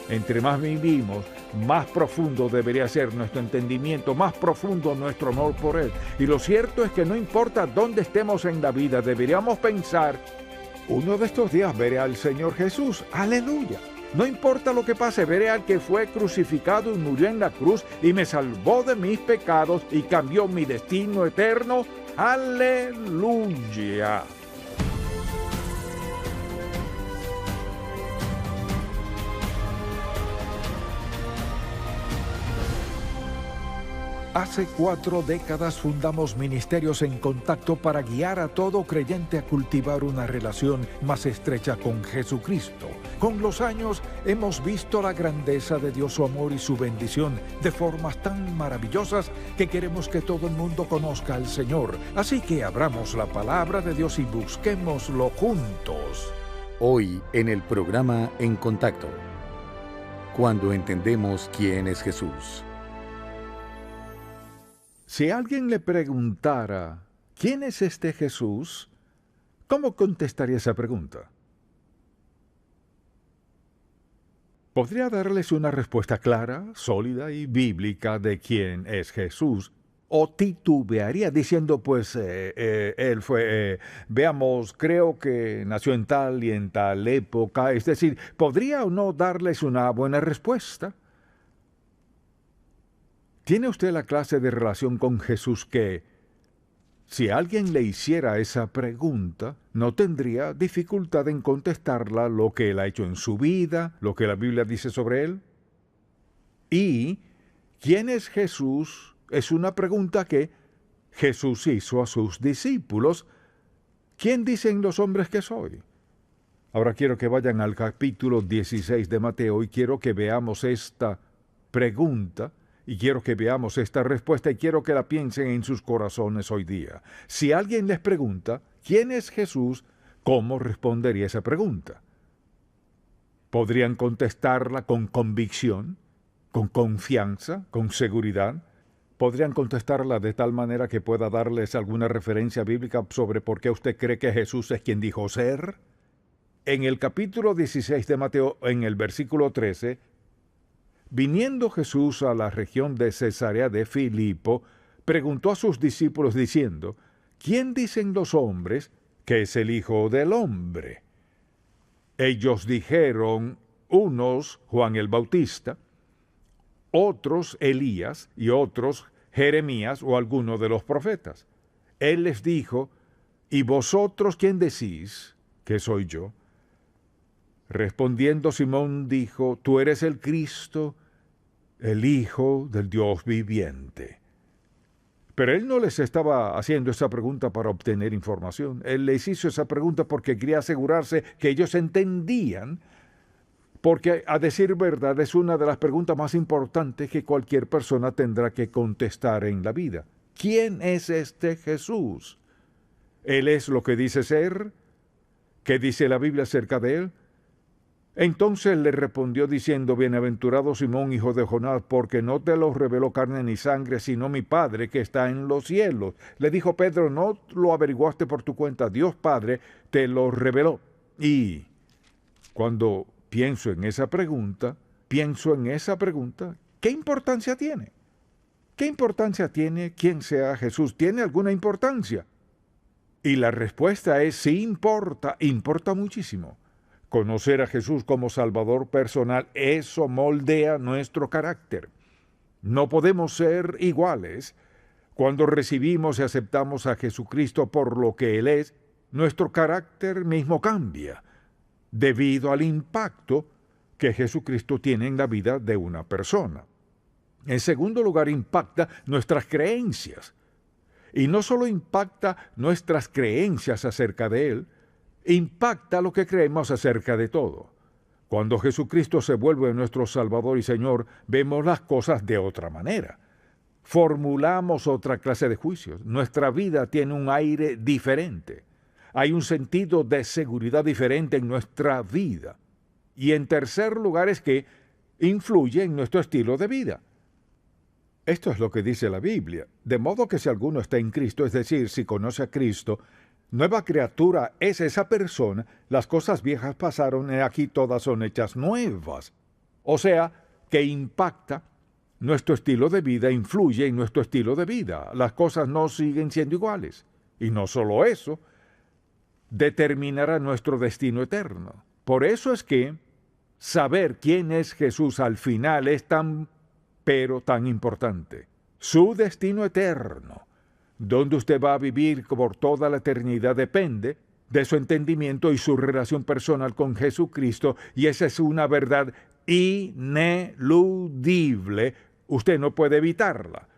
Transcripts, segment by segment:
Entre más vivimos, más profundo debería ser nuestro entendimiento, más profundo nuestro amor por Él. Y lo cierto es que no importa dónde estemos en la vida, deberíamos pensar, uno de estos días veré al Señor Jesús. ¡Aleluya! No importa lo que pase, veré al que fue crucificado y murió en la cruz y me salvó de mis pecados y cambió mi destino eterno. ¡Aleluya! Hace 4 décadas fundamos Ministerios en Contacto para guiar a todo creyente a cultivar una relación más estrecha con Jesucristo. Con los años hemos visto la grandeza de Dios, su amor y su bendición de formas tan maravillosas que queremos que todo el mundo conozca al Señor. Así que abramos la palabra de Dios y busquémoslo juntos. Hoy en el programa En Contacto, cuando entendemos quién es Jesús. Si alguien le preguntara, ¿quién es este Jesús?, ¿cómo contestaría esa pregunta? Podría darles una respuesta clara, sólida y bíblica de quién es Jesús, o titubearía diciendo, pues, él fue, veamos, creo que nació en tal y en tal época. Es decir, ¿podría o no darles una buena respuesta? ¿Tiene usted la clase de relación con Jesús que, si alguien le hiciera esa pregunta, no tendría dificultad en contestarla lo que él ha hecho en su vida, lo que la Biblia dice sobre él? Y, ¿quién es Jesús? Es una pregunta que Jesús hizo a sus discípulos. ¿Quién dicen los hombres que soy? Ahora quiero que vayan al capítulo 16 de Mateo y quiero que veamos esta pregunta. Y quiero que veamos esta respuesta y quiero que la piensen en sus corazones hoy día. Si alguien les pregunta, ¿quién es Jesús?, ¿cómo respondería esa pregunta? ¿Podrían contestarla con convicción, con confianza, con seguridad? ¿Podrían contestarla de tal manera que pueda darles alguna referencia bíblica sobre por qué usted cree que Jesús es quien dijo ser? En el capítulo 16 de Mateo, en el versículo 13, viniendo Jesús a la región de Cesarea de Filipo, preguntó a sus discípulos diciendo, ¿quién dicen los hombres que es el Hijo del Hombre? Ellos dijeron, unos Juan el Bautista, otros Elías y otros Jeremías o alguno de los profetas. Él les dijo, ¿y vosotros quién decís que soy yo? Respondiendo Simón dijo, tú eres el Cristo, el Hijo del Dios viviente. Pero él no les estaba haciendo esa pregunta para obtener información. Él les hizo esa pregunta porque quería asegurarse que ellos entendían, porque a decir verdad es una de las preguntas más importantes que cualquier persona tendrá que contestar en la vida. ¿Quién es este Jesús? ¿Él es lo que dice ser? ¿Qué dice la Biblia acerca de él? Entonces le respondió diciendo, bienaventurado Simón, hijo de Jonás, porque no te lo reveló carne ni sangre, sino mi Padre que está en los cielos. Le dijo Pedro, no lo averiguaste por tu cuenta, Dios Padre te lo reveló. Y cuando pienso en esa pregunta, ¿qué importancia tiene? ¿Qué importancia tiene quién sea Jesús? ¿Tiene alguna importancia? Y la respuesta es sí importa muchísimo. Conocer a Jesús como Salvador personal, eso moldea nuestro carácter. No podemos ser iguales. Cuando recibimos y aceptamos a Jesucristo por lo que Él es, nuestro carácter mismo cambia, debido al impacto que Jesucristo tiene en la vida de una persona. En segundo lugar, impacta nuestras creencias. Y no solo impacta nuestras creencias acerca de Él, impacta lo que creemos acerca de todo. Cuando Jesucristo se vuelve nuestro Salvador y Señor, vemos las cosas de otra manera. Formulamos otra clase de juicios. Nuestra vida tiene un aire diferente. Hay un sentido de seguridad diferente en nuestra vida. Y en tercer lugar es que influye en nuestro estilo de vida. Esto es lo que dice la Biblia. De modo que si alguno está en Cristo, es decir, si conoce a Cristo, nueva criatura es esa persona, las cosas viejas pasaron y aquí todas son hechas nuevas. O sea, que impacta nuestro estilo de vida, influye en nuestro estilo de vida. Las cosas no siguen siendo iguales. Y no solo eso, determinará nuestro destino eterno. Por eso es que saber quién es Jesús al final es tan, pero tan importante. Su destino eterno, donde usted va a vivir por toda la eternidad, depende de su entendimiento y su relación personal con Jesucristo, y esa es una verdad ineludible. Usted no puede evitarla.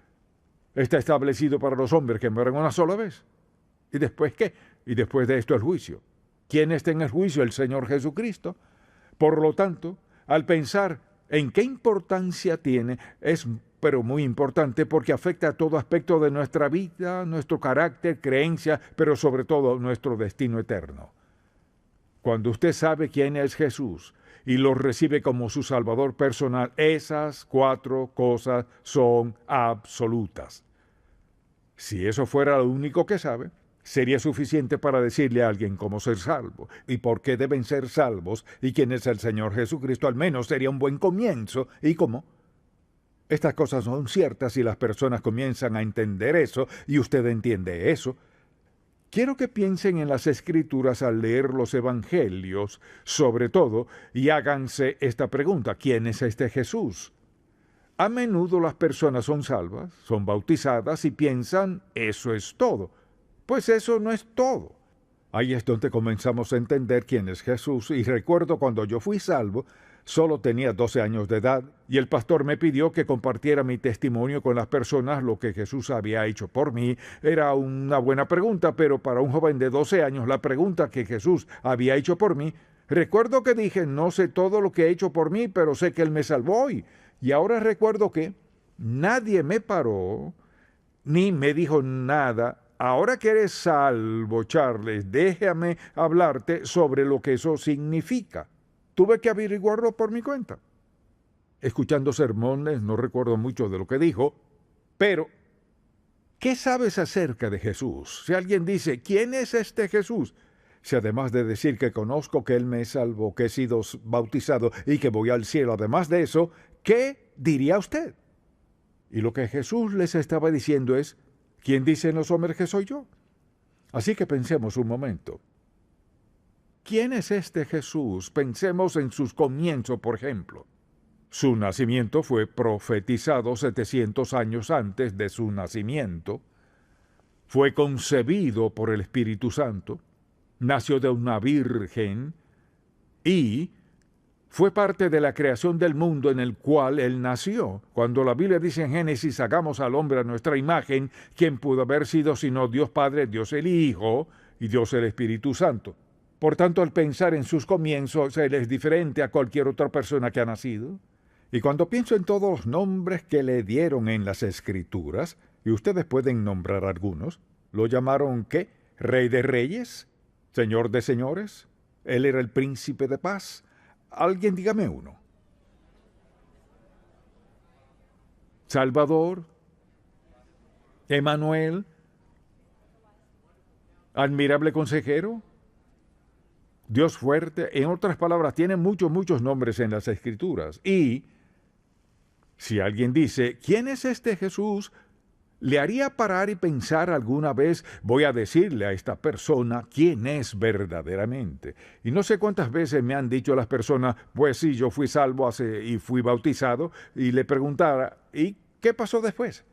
Está establecido para los hombres que mueren una sola vez. ¿Y después qué? Y después de esto el juicio. ¿Quién está en el juicio? El Señor Jesucristo. Por lo tanto, al pensar en qué importancia tiene, es pero muy importante porque afecta a todo aspecto de nuestra vida, nuestro carácter, creencia, pero sobre todo nuestro destino eterno. Cuando usted sabe quién es Jesús y lo recibe como su Salvador personal, esas 4 cosas son absolutas. Si eso fuera lo único que sabe, sería suficiente para decirle a alguien cómo ser salvo y por qué deben ser salvos y quién es el Señor Jesucristo. Al menos sería un buen comienzo. ¿Y cómo? Estas cosas son ciertas y las personas comienzan a entender eso y usted entiende eso. Quiero que piensen en las Escrituras al leer los Evangelios, sobre todo, y háganse esta pregunta: ¿quién es este Jesús? A menudo las personas son salvas, son bautizadas y piensan, eso es todo. Pues eso no es todo. Ahí es donde comenzamos a entender quién es Jesús. Y recuerdo cuando yo fui salvo, solo tenía 12 años de edad, y el pastor me pidió que compartiera mi testimonio con las personas, lo que Jesús había hecho por mí. Era una buena pregunta, pero para un joven de 12 años, la pregunta que Jesús había hecho por mí, recuerdo que dije, no sé todo lo que ha hecho por mí, pero sé que Él me salvó hoy. Y ahora recuerdo que nadie me paró, ni me dijo nada. Ahora que eres salvo, Charles, déjame hablarte sobre lo que eso significa. Tuve que averiguarlo por mi cuenta. Escuchando sermones, no recuerdo mucho de lo que dijo, pero ¿qué sabes acerca de Jesús? Si alguien dice, ¿quién es este Jesús? Si además de decir que conozco que Él me salvó, que he sido bautizado y que voy al cielo, además de eso, ¿qué diría usted? Y lo que Jesús les estaba diciendo es, ¿quién dicen los hombres que soy yo? Así que pensemos un momento. ¿Quién es este Jesús? Pensemos en sus comienzos, por ejemplo. Su nacimiento fue profetizado 700 años antes de su nacimiento. Fue concebido por el Espíritu Santo. Nació de una virgen y fue parte de la creación del mundo en el cual Él nació. Cuando la Biblia dice en Génesis, hagamos al hombre a nuestra imagen, ¿quién pudo haber sido sino Dios Padre, Dios el Hijo y Dios el Espíritu Santo? Por tanto, al pensar en sus comienzos, Él es diferente a cualquier otra persona que ha nacido. Y cuando pienso en todos los nombres que le dieron en las Escrituras, y ustedes pueden nombrar algunos, ¿lo llamaron qué? ¿Rey de reyes? ¿Señor de señores? ¿Él era el príncipe de paz? Alguien dígame uno. Salvador, Emanuel, admirable consejero, Dios fuerte. En otras palabras, tiene muchos nombres en las Escrituras. Y si alguien dice, ¿quién es este Jesús?, le haría parar y pensar alguna vez, voy a decirle a esta persona quién es verdaderamente. Y no sé cuántas veces me han dicho las personas, pues sí, yo fui salvo y fui bautizado, y le preguntara, ¿y qué pasó después?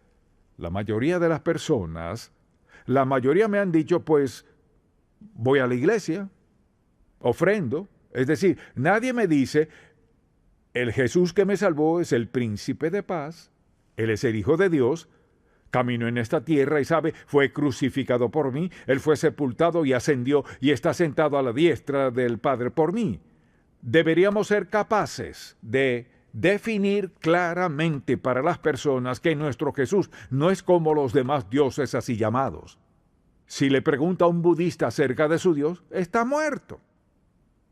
La mayoría de las personas, la mayoría me han dicho, pues, voy a la iglesia, ofrendo. Es decir, nadie me dice, el Jesús que me salvó es el príncipe de paz, Él es el Hijo de Dios, caminó en esta tierra y sabe, fue crucificado por mí, Él fue sepultado y ascendió y está sentado a la diestra del Padre por mí. Deberíamos ser capaces de definir claramente para las personas que nuestro Jesús no es como los demás dioses así llamados. Si le pregunta a un budista acerca de su Dios, está muerto.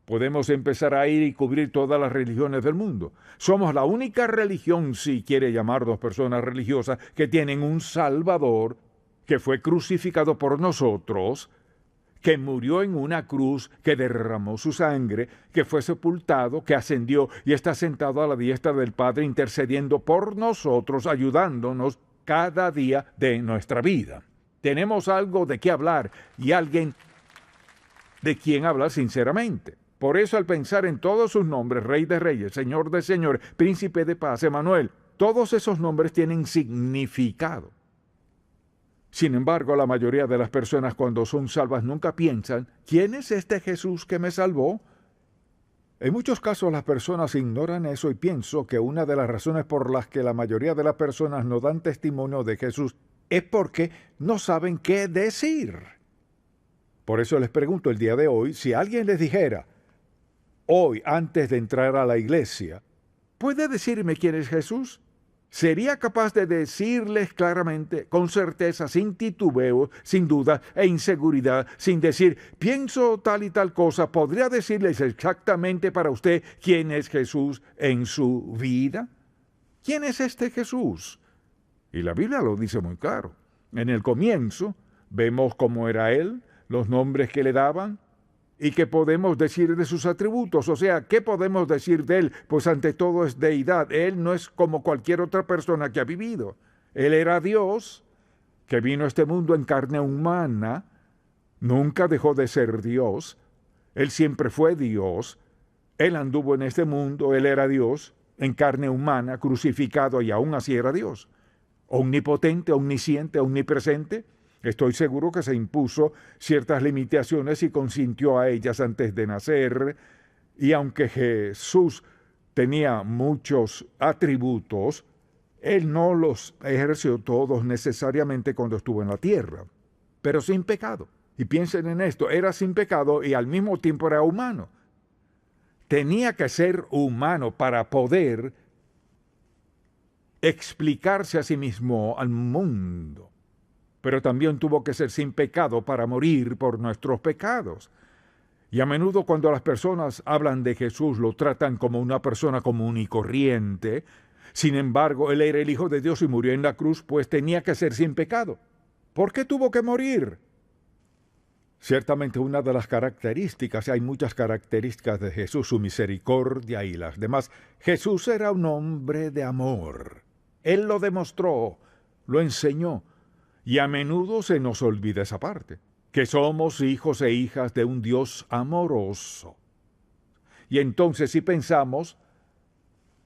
Podemos empezar a ir y cubrir todas las religiones del mundo. Somos la única religión, si quiere llamarnos personas religiosas, que tienen un Salvador que fue crucificado por nosotros, que murió en una cruz, que derramó su sangre, que fue sepultado, que ascendió y está sentado a la diestra del Padre intercediendo por nosotros, ayudándonos cada día de nuestra vida. Tenemos algo de qué hablar y alguien de quien hablar sinceramente. Por eso, al pensar en todos sus nombres, Rey de Reyes, Señor de Señores, Príncipe de Paz, Emanuel, todos esos nombres tienen significado. Sin embargo, la mayoría de las personas cuando son salvas nunca piensan, ¿quién es este Jesús que me salvó? En muchos casos las personas ignoran eso y pienso que una de las razones por las que la mayoría de las personas no dan testimonio de Jesús es porque no saben qué decir. Por eso les pregunto el día de hoy, si alguien les dijera, hoy antes de entrar a la iglesia, ¿puede decirme quién es Jesús? ¿Sería capaz de decirles claramente, con certeza, sin titubeo, sin duda e inseguridad, sin decir, pienso tal y tal cosa? ¿Podría decirles exactamente para usted quién es Jesús en su vida? ¿Quién es este Jesús? Y la Biblia lo dice muy claro. En el comienzo vemos cómo era Él, los nombres que le daban, ¿y qué podemos decir de sus atributos? O sea, ¿qué podemos decir de Él? Pues ante todo es deidad. Él no es como cualquier otra persona que ha vivido. Él era Dios, que vino a este mundo en carne humana. Nunca dejó de ser Dios. Él siempre fue Dios. Él anduvo en este mundo. Él era Dios, en carne humana, crucificado, y aún así era Dios. Omnipotente, omnisciente, omnipresente. Estoy seguro que se impuso ciertas limitaciones y consintió a ellas antes de nacer, y aunque Jesús tenía muchos atributos, Él no los ejerció todos necesariamente cuando estuvo en la tierra, pero sin pecado. Y piensen en esto, era sin pecado y al mismo tiempo era humano. Tenía que ser humano para poder explicarse a sí mismo al mundo. Pero también tuvo que ser sin pecado para morir por nuestros pecados. Y a menudo cuando las personas hablan de Jesús lo tratan como una persona común y corriente. Sin embargo, Él era el Hijo de Dios y murió en la cruz, pues tenía que ser sin pecado. ¿Por qué tuvo que morir? Ciertamente una de las características, hay muchas características de Jesús, su misericordia y las demás. Jesús era un hombre de amor. Él lo demostró, lo enseñó. Y a menudo se nos olvida esa parte, que somos hijos e hijas de un Dios amoroso. Y entonces si pensamos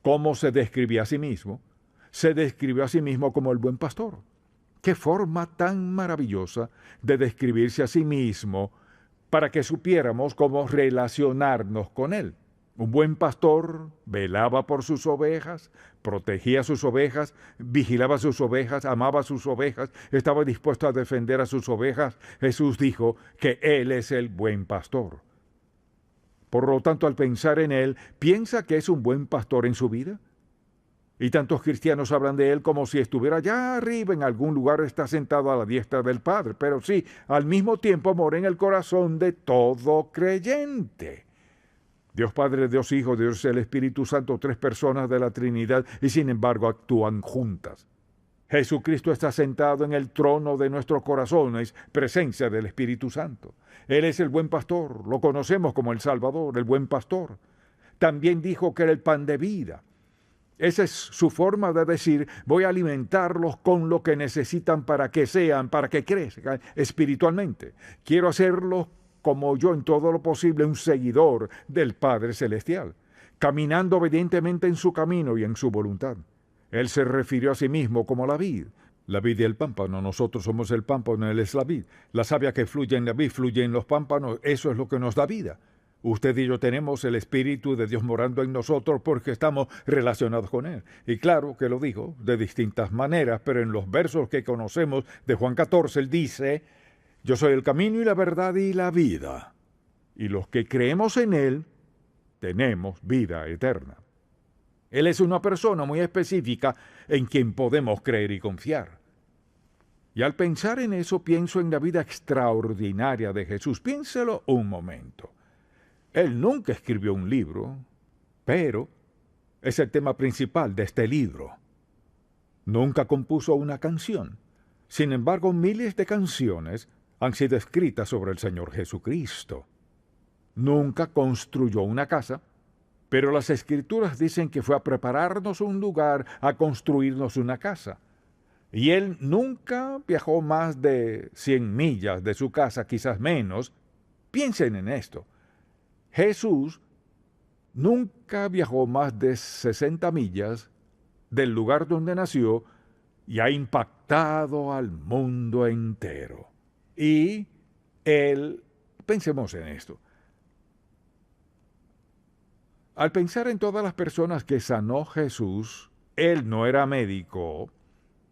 cómo se describía a sí mismo, se describió a sí mismo como el buen pastor. ¡Qué forma tan maravillosa de describirse a sí mismo para que supiéramos cómo relacionarnos con Él! Un buen pastor velaba por sus ovejas, protegía sus ovejas, vigilaba sus ovejas, amaba sus ovejas, estaba dispuesto a defender a sus ovejas. Jesús dijo que Él es el buen pastor. Por lo tanto, al pensar en Él, ¿piensa que es un buen pastor en su vida? Y tantos cristianos hablan de Él como si estuviera allá arriba en algún lugar, está sentado a la diestra del Padre. Pero sí, al mismo tiempo mora en el corazón de todo creyente. Dios Padre, Dios Hijo, Dios el Espíritu Santo, tres personas de la Trinidad, y sin embargo actúan juntas. Jesucristo está sentado en el trono de nuestros corazones, presencia del Espíritu Santo. Él es el buen pastor, lo conocemos como el Salvador, el buen pastor. También dijo que era el pan de vida. Esa es su forma de decir, voy a alimentarlos con lo que necesitan para que sean, para que crezcan espiritualmente. Quiero hacerlos como yo en todo lo posible, un seguidor del Padre Celestial, caminando obedientemente en su camino y en su voluntad. Él se refirió a sí mismo como la vid y el pámpano. Nosotros somos el pámpano, Él es la vid. La savia que fluye en la vid, fluye en los pámpanos. Eso es lo que nos da vida. Usted y yo tenemos el Espíritu de Dios morando en nosotros porque estamos relacionados con Él. Y claro que lo dijo de distintas maneras, pero en los versos que conocemos de Juan 14, Él dice, yo soy el camino y la verdad y la vida. Y los que creemos en Él, tenemos vida eterna. Él es una persona muy específica en quien podemos creer y confiar. Y al pensar en eso, pienso en la vida extraordinaria de Jesús. Piénselo un momento. Él nunca escribió un libro, pero es el tema principal de este libro. Nunca compuso una canción. Sin embargo, miles de canciones han sido escritas sobre el Señor Jesucristo. Nunca construyó una casa, pero las Escrituras dicen que fue a prepararnos un lugar, a construirnos una casa. Y Él nunca viajó más de 100 millas de su casa, quizás menos. Piensen en esto. Jesús nunca viajó más de 60 millas del lugar donde nació y ha impactado al mundo entero. Y Él, pensemos en esto, al pensar en todas las personas que sanó Jesús, Él no era médico,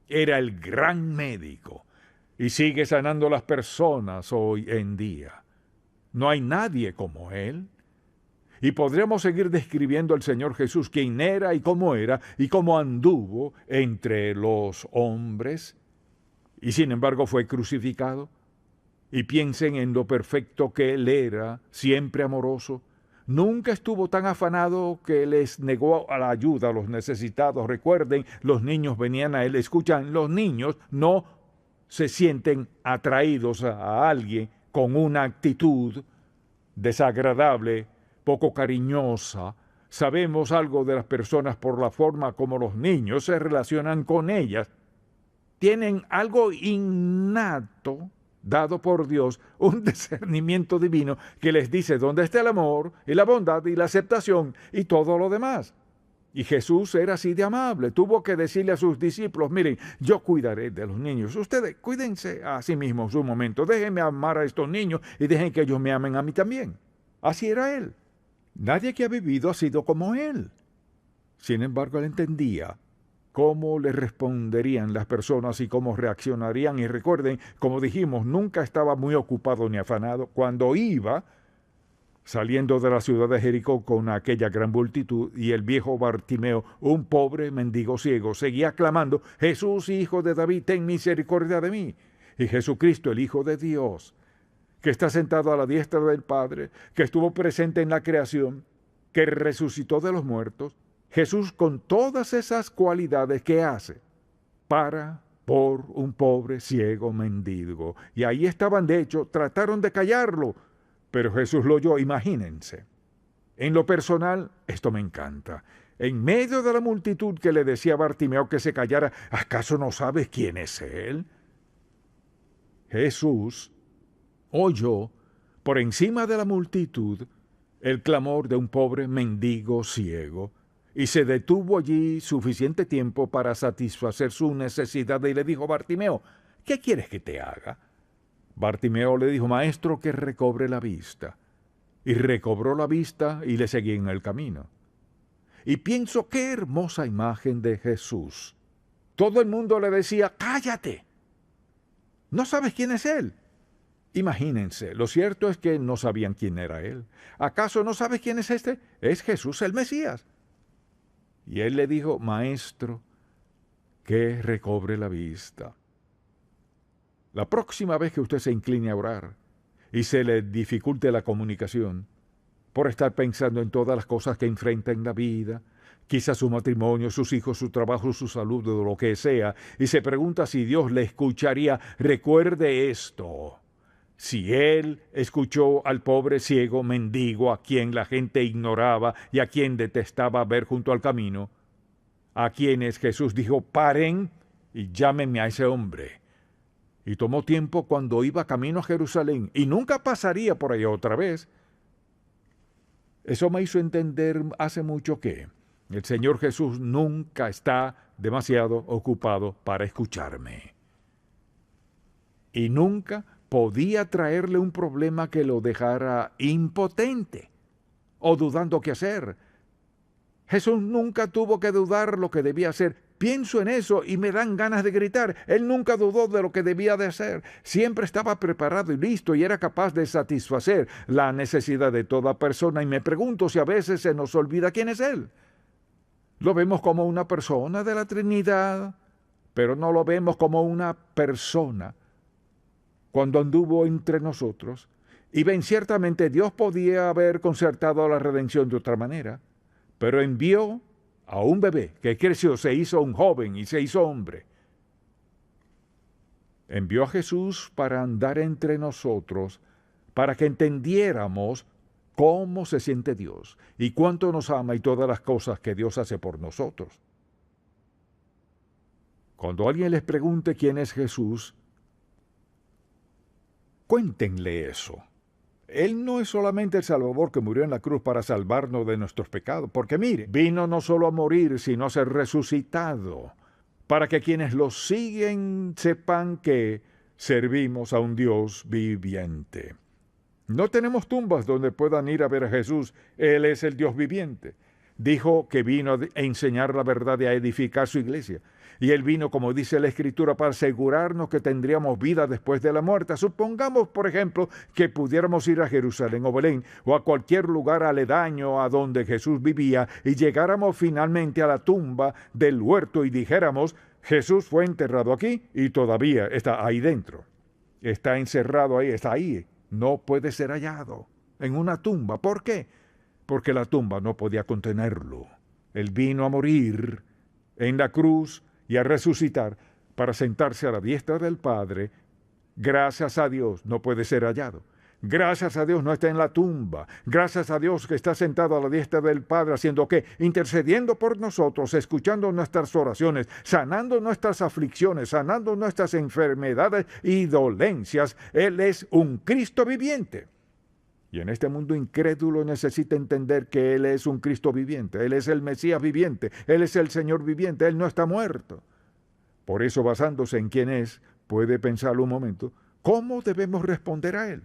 era el gran médico y sigue sanando a las personas hoy en día. No hay nadie como Él. Y podríamos seguir describiendo al Señor Jesús, quién era y cómo anduvo entre los hombres, y sin embargo fue crucificado. Y piensen en lo perfecto que Él era, siempre amoroso. Nunca estuvo tan afanado que les negó a la ayuda a los necesitados. Recuerden, los niños venían a Él. Escuchan, los niños no se sienten atraídos a alguien con una actitud desagradable, poco cariñosa. Sabemos algo de las personas por la forma como los niños se relacionan con ellas. Tienen algo innato, dado por Dios, un discernimiento divino que les dice dónde está el amor y la bondad y la aceptación y todo lo demás. Y Jesús era así de amable. Tuvo que decirle a sus discípulos, miren, yo cuidaré de los niños. Ustedes cuídense a sí mismos un momento. Déjenme amar a estos niños y dejen que ellos me amen a mí también. Así era Él. Nadie que ha vivido ha sido como Él. Sin embargo, Él entendía cómo le responderían las personas y cómo reaccionarían. Y recuerden, como dijimos, nunca estaba muy ocupado ni afanado. Cuando iba saliendo de la ciudad de Jericó con aquella gran multitud, y el viejo Bartimeo, un pobre mendigo ciego, seguía clamando, Jesús, Hijo de David, ten misericordia de mí. Y Jesucristo, el Hijo de Dios, que está sentado a la diestra del Padre, que estuvo presente en la creación, que resucitó de los muertos, Jesús, con todas esas cualidades que hace, para por un pobre ciego mendigo. Y ahí estaban, de hecho, trataron de callarlo, pero Jesús lo oyó. Imagínense. En lo personal, esto me encanta. En medio de la multitud que le decía a Bartimeo que se callara, ¿acaso no sabes quién es Él? Jesús oyó, por encima de la multitud, el clamor de un pobre mendigo ciego, y se detuvo allí suficiente tiempo para satisfacer su necesidad, y le dijo, Bartimeo, ¿qué quieres que te haga? Bartimeo le dijo, Maestro, que recobre la vista. Y recobró la vista y le seguí en el camino. Y pienso, qué hermosa imagen de Jesús. Todo el mundo le decía, cállate. ¿No sabes quién es Él? Imagínense, lo cierto es que no sabían quién era Él. ¿Acaso no sabes quién es este? Es Jesús el Mesías. Y Él le dijo, Maestro, que recobre la vista. La próxima vez que usted se incline a orar y se le dificulte la comunicación por estar pensando en todas las cosas que enfrenta en la vida, quizás su matrimonio, sus hijos, su trabajo, su salud, o lo que sea, y se pregunta si Dios le escucharía, recuerde esto. Si Él escuchó al pobre ciego mendigo a quien la gente ignoraba y a quien detestaba ver junto al camino, a quienes Jesús dijo, paren y llámenme a ese hombre. Y tomó tiempo cuando iba camino a Jerusalén y nunca pasaría por allá otra vez. Eso me hizo entender hace mucho que el Señor Jesús nunca está demasiado ocupado para escucharme. Y nunca podía traerle un problema que lo dejara impotente o dudando qué hacer. Jesús nunca tuvo que dudar lo que debía hacer. Pienso en eso y me dan ganas de gritar. Él nunca dudó de lo que debía de hacer. Siempre estaba preparado y listo y era capaz de satisfacer la necesidad de toda persona. Y me pregunto si a veces se nos olvida quién es Él. Lo vemos como una persona de la Trinidad, pero no lo vemos como una persona. Cuando anduvo entre nosotros, y ven, ciertamente Dios podía haber concertado la redención de otra manera, pero envió a un bebé que creció, se hizo un joven y se hizo hombre. Envió a Jesús para andar entre nosotros, para que entendiéramos cómo se siente Dios y cuánto nos ama y todas las cosas que Dios hace por nosotros. Cuando alguien les pregunte quién es Jesús, cuéntenle eso. Él no es solamente el Salvador que murió en la cruz para salvarnos de nuestros pecados, porque mire, vino no solo a morir, sino a ser resucitado, para que quienes lo siguen sepan que servimos a un Dios viviente. No tenemos tumbas donde puedan ir a ver a Jesús. Él es el Dios viviente. Dijo que vino a enseñar la verdad y a edificar su iglesia. Y Él vino, como dice la Escritura, para asegurarnos que tendríamos vida después de la muerte. Supongamos, por ejemplo, que pudiéramos ir a Jerusalén o Belén o a cualquier lugar aledaño a donde Jesús vivía y llegáramos finalmente a la tumba del huerto y dijéramos, Jesús fue enterrado aquí y todavía está ahí dentro. Está encerrado ahí, está ahí. No puede ser hallado en una tumba. ¿Por qué? Porque la tumba no podía contenerlo. Él vino a morir en la cruz y a resucitar para sentarse a la diestra del Padre. Gracias a Dios no puede ser hallado. Gracias a Dios no está en la tumba. Gracias a Dios que está sentado a la diestra del Padre, haciendo ¿qué? Intercediendo por nosotros, escuchando nuestras oraciones, sanando nuestras aflicciones, sanando nuestras enfermedades y dolencias. Él es un Cristo viviente. Y en este mundo incrédulo necesita entender que Él es un Cristo viviente. Él es el Mesías viviente. Él es el Señor viviente. Él no está muerto. Por eso, basándose en quién es, puede pensarlo un momento, ¿cómo debemos responder a Él?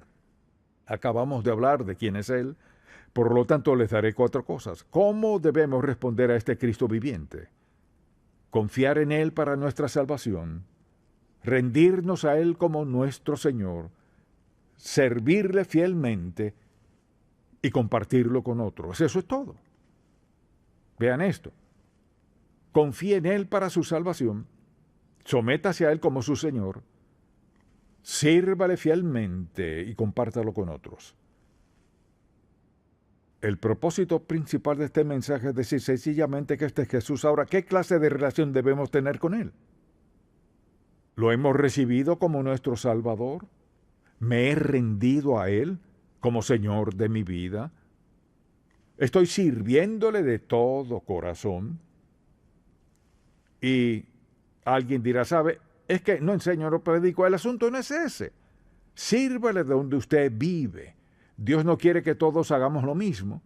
Acabamos de hablar de quién es Él, por lo tanto les daré 4 cosas. ¿Cómo debemos responder a este Cristo viviente? Confiar en Él para nuestra salvación, rendirnos a Él como nuestro Señor, servirle fielmente y compartirlo con otros. Eso es todo. Vean esto. Confíe en Él para su salvación, sométase a Él como su Señor, sírvale fielmente y compártalo con otros. El propósito principal de este mensaje es decir sencillamente que este es Jesús. Ahora, ¿qué clase de relación debemos tener con Él? ¿Lo hemos recibido como nuestro Salvador? ¿Me he rendido a Él como Señor de mi vida? ¿Estoy sirviéndole de todo corazón? Y alguien dirá, ¿sabe? Es que no enseño, no predico. El asunto no es ese. Sírvale de donde usted vive. Dios no quiere que todos hagamos lo mismo.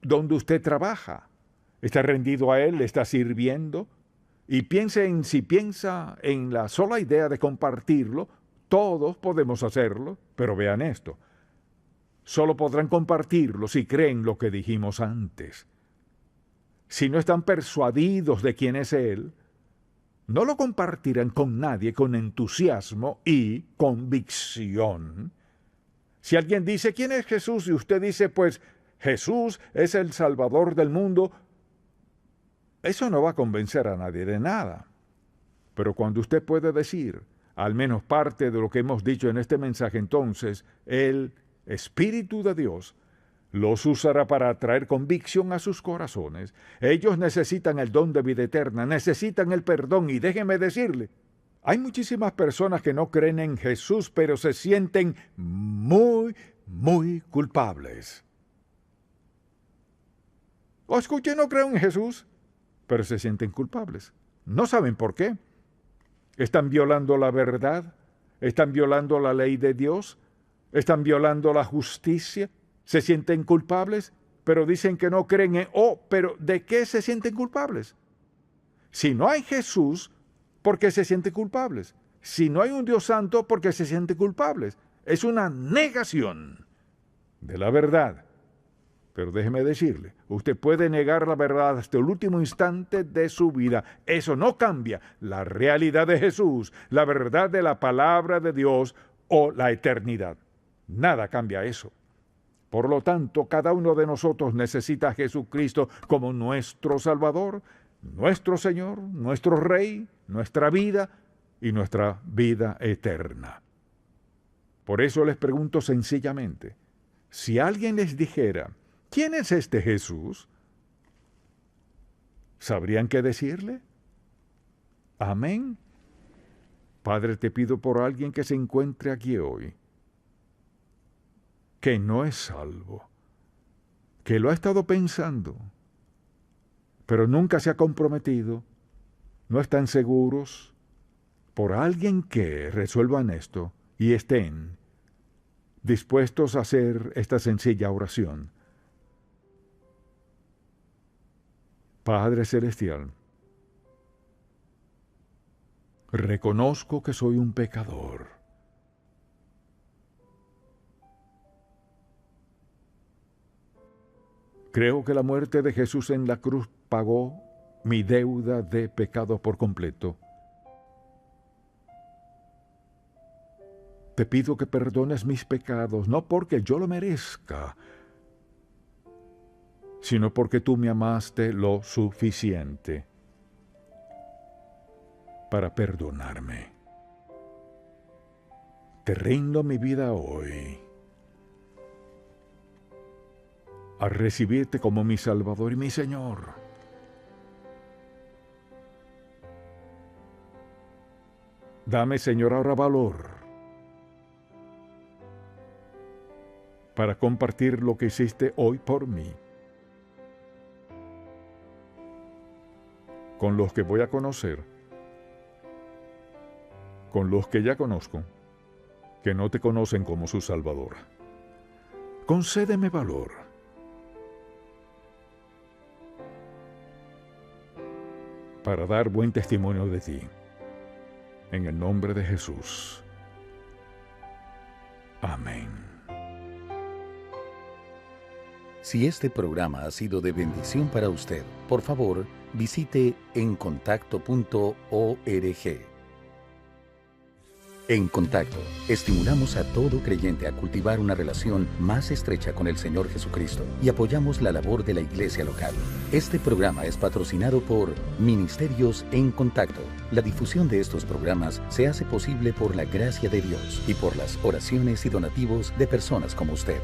Donde usted trabaja, está rendido a Él, le está sirviendo. Y si piensa en la sola idea de compartirlo, todos podemos hacerlo, pero vean esto. Solo podrán compartirlo si creen lo que dijimos antes. Si no están persuadidos de quién es Él, no lo compartirán con nadie con entusiasmo y convicción. Si alguien dice, ¿quién es Jesús? Y usted dice, pues, Jesús es el Salvador del mundo, eso no va a convencer a nadie de nada. Pero cuando usted puede decir, al menos parte de lo que hemos dicho en este mensaje, entonces el Espíritu de Dios los usará para traer convicción a sus corazones. Ellos necesitan el don de vida eterna, necesitan el perdón y déjenme decirle, hay muchísimas personas que no creen en Jesús, pero se sienten muy, muy culpables. O escuchen, no creo en Jesús, pero se sienten culpables. No saben por qué. ¿Están violando la verdad? ¿Están violando la ley de Dios? ¿Están violando la justicia? ¿Se sienten culpables? Pero dicen que no creen en... pero ¿de qué se sienten culpables? Si no hay Jesús, ¿por qué se sienten culpables? Si no hay un Dios santo, ¿por qué se sienten culpables? Es una negación de la verdad. Pero déjeme decirle, usted puede negar la verdad hasta el último instante de su vida. Eso no cambia la realidad de Jesús, la verdad de la palabra de Dios o la eternidad. Nada cambia eso. Por lo tanto, cada uno de nosotros necesita a Jesucristo como nuestro Salvador, nuestro Señor, nuestro Rey, nuestra vida y nuestra vida eterna. Por eso les pregunto sencillamente, si alguien les dijera, ¿quién es este Jesús? ¿Sabrían qué decirle? Amén. Padre, te pido por alguien que se encuentre aquí hoy, que no es salvo, que lo ha estado pensando, pero nunca se ha comprometido, no están seguros, por alguien que resuelvan esto y estén dispuestos a hacer esta sencilla oración. Padre Celestial, reconozco que soy un pecador. Creo que la muerte de Jesús en la cruz pagó mi deuda de pecado por completo. Te pido que perdones mis pecados, no porque yo lo merezca, sino porque tú me amaste lo suficiente para perdonarme. Te rindo mi vida hoy a recibirte como mi Salvador y mi Señor. Dame, Señor, ahora valor para compartir lo que hiciste hoy por mí con los que voy a conocer, con los que ya conozco, que no te conocen como su Salvador. Concédeme valor para dar buen testimonio de ti. En el nombre de Jesús. Amén. Si este programa ha sido de bendición para usted, por favor, visite encontacto.org. En Contacto, estimulamos a todo creyente a cultivar una relación más estrecha con el Señor Jesucristo y apoyamos la labor de la iglesia local. Este programa es patrocinado por Ministerios en Contacto. La difusión de estos programas se hace posible por la gracia de Dios y por las oraciones y donativos de personas como usted.